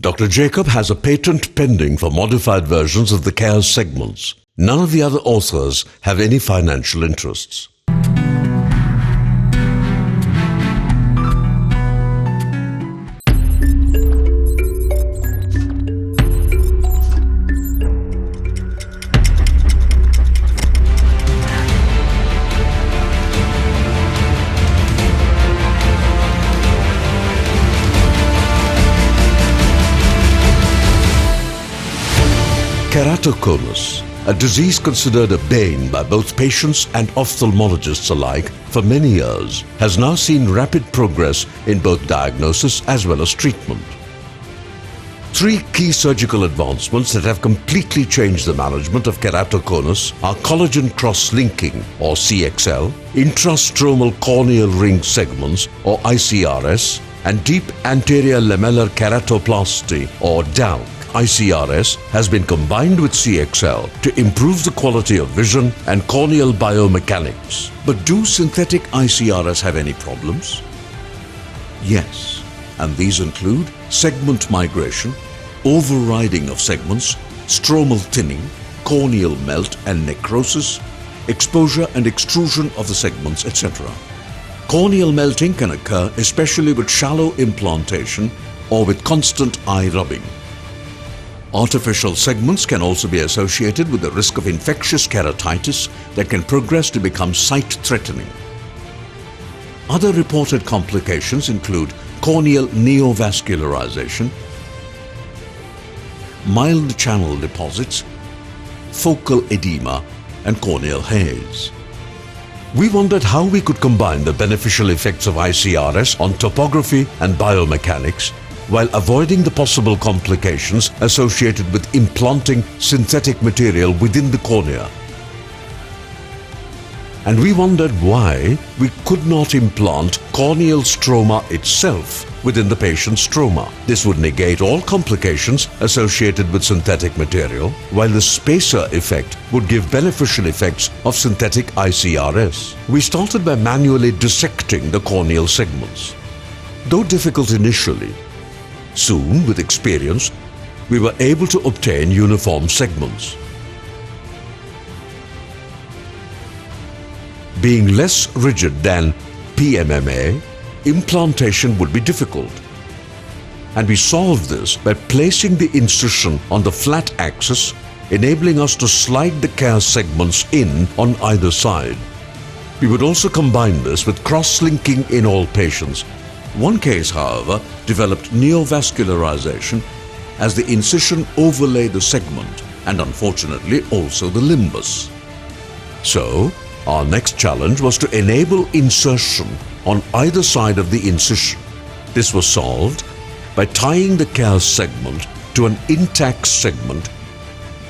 Dr. Jacob has a patent pending for modified versions of the CAIRS segments. None of the other authors have any financial interests. Keratoconus, a disease considered a bane by both patients and ophthalmologists alike for many years, has now seen rapid progress in both diagnosis as well as treatment. Three key surgical advancements that have completely changed the management of keratoconus are collagen cross-linking or CXL, intra-stromal corneal ring segments or ICRS, and deep anterior lamellar keratoplasty or DALK. ICRS has been combined with CXL to improve the quality of vision and corneal biomechanics. But do synthetic ICRS have any problems? Yes, and these include segment migration, overriding of segments, stromal thinning, corneal melt and necrosis, exposure and extrusion of the segments, etc. Corneal melting can occur especially with shallow implantation or with constant eye rubbing. Artificial segments can also be associated with the risk of infectious keratitis that can progress to become sight-threatening. Other reported complications include corneal neovascularization, mild channel deposits, focal edema, and corneal haze. We wondered how we could combine the beneficial effects of ICRS on topography and biomechanics while avoiding the possible complications associated with implanting synthetic material within the cornea. And we wondered why we could not implant corneal stroma itself within the patient's stroma. This would negate all complications associated with synthetic material, while the spacer effect would give beneficial effects of synthetic ICRS. We started by manually dissecting the corneal segments. Though difficult initially, soon, with experience, we were able to obtain uniform segments. Being less rigid than PMMA, implantation would be difficult. And we solved this by placing the incision on the flat axis, enabling us to slide the CAIRS segments in on either side. We would also combine this with cross-linking in all patients. One case, however, developed neovascularization as the incision overlay the segment and unfortunately also the limbus. So, our next challenge was to enable insertion on either side of the incision. This was solved by tying the CAIRS segment to an INTACS segment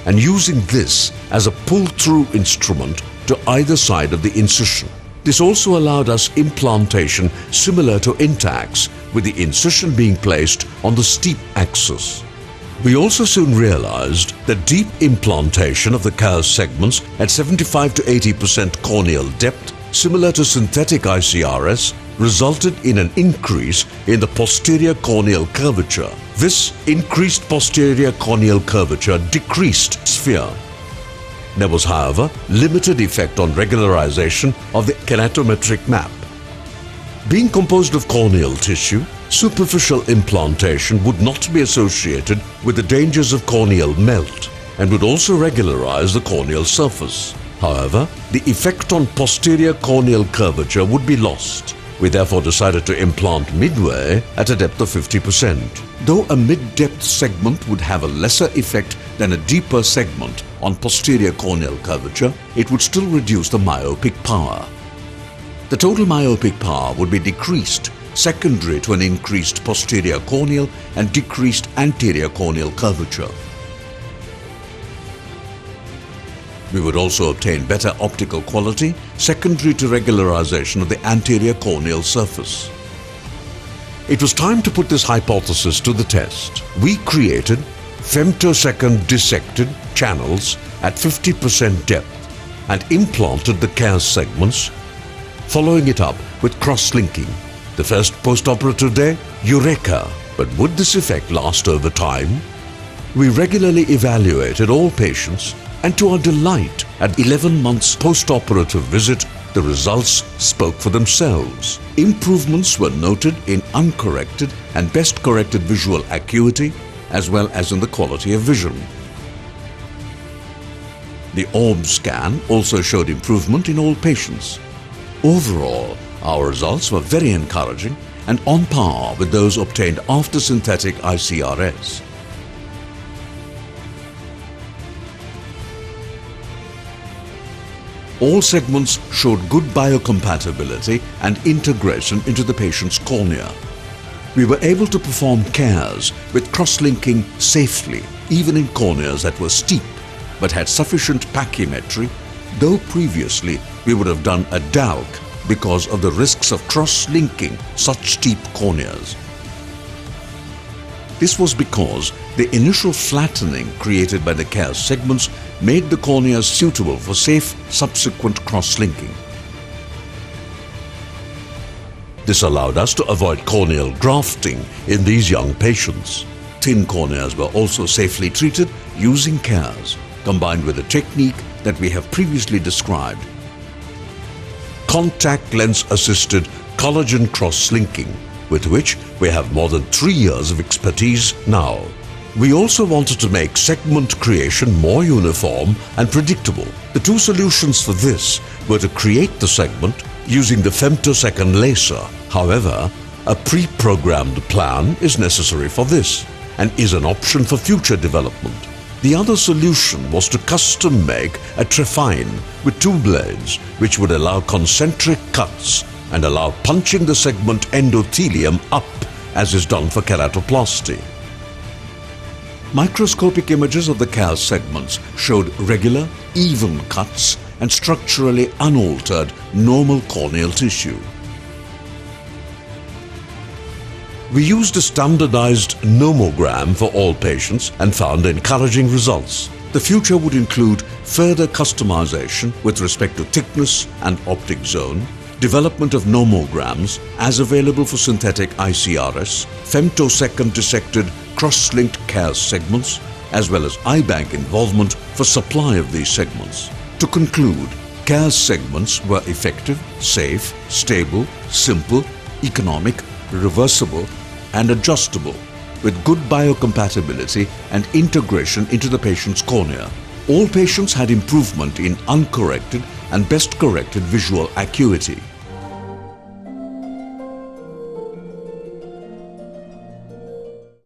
and using this as a pull-through instrument to either side of the incision. This also allowed us implantation similar to INTACS, with the incision being placed on the steep axis. We also soon realized that deep implantation of the CAIRS segments at 75 to 80% corneal depth, similar to synthetic ICRS, resulted in an increase in the posterior corneal curvature. This increased posterior corneal curvature decreased sphere. There was, however, limited effect on regularization of the keratometric map. Being composed of corneal tissue, superficial implantation would not be associated with the dangers of corneal melt and would also regularize the corneal surface. However, the effect on posterior corneal curvature would be lost. We therefore decided to implant midway at a depth of 50%. Though a mid-depth segment would have a lesser effect than a deeper segment on posterior corneal curvature, it would still reduce the myopic power. The total myopic power would be decreased, secondary to an increased posterior corneal and decreased anterior corneal curvature. We would also obtain better optical quality, secondary to regularization of the anterior corneal surface. It was time to put this hypothesis to the test. We created femtosecond dissected channels at 50% depth and implanted the CAIRS segments, following it up with cross-linking. The first post-operative day, Eureka! But would this effect last over time? We regularly evaluated all patients, and to our delight, at 11 months post-operative visit, the results spoke for themselves. Improvements were noted in uncorrected and best corrected visual acuity, as well as in the quality of vision. The orb scan also showed improvement in all patients. Overall, our results were very encouraging and on par with those obtained after synthetic ICRS. All segments showed good biocompatibility and integration into the patient's cornea. We were able to perform CAIRS with cross-linking safely, even in corneas that were steep but had sufficient pachymetry, though previously we would have done a DALC because of the risks of cross-linking such steep corneas. This was because the initial flattening created by the CAIRS segments made the corneas suitable for safe subsequent cross-linking. This allowed us to avoid corneal grafting in these young patients. Thin corneas were also safely treated using CAIRS, combined with a technique that we have previously described. Contact lens-assisted collagen cross-linking, with which we have more than 3 years of expertise now. We also wanted to make segment creation more uniform and predictable. The two solutions for this were to create the segment using the femtosecond laser. However, a pre-programmed plan is necessary for this and is an option for future development. The other solution was to custom make a trephine with 2 blades, which would allow concentric cuts and allow punching the segment endothelium up, as is done for keratoplasty. Microscopic images of the CAIRS segments showed regular, even cuts and structurally unaltered normal corneal tissue. We used a standardized nomogram for all patients and found encouraging results. The future would include further customization with respect to thickness and optic zone, development of nomograms as available for synthetic ICRS, femtosecond dissected cross-linked CAIRS segments, as well as eye-bank involvement for supply of these segments. To conclude, CAIRS segments were effective, safe, stable, simple, economic, reversible, and adjustable, with good biocompatibility and integration into the patient's cornea. All patients had improvement in uncorrected and best corrected visual acuity.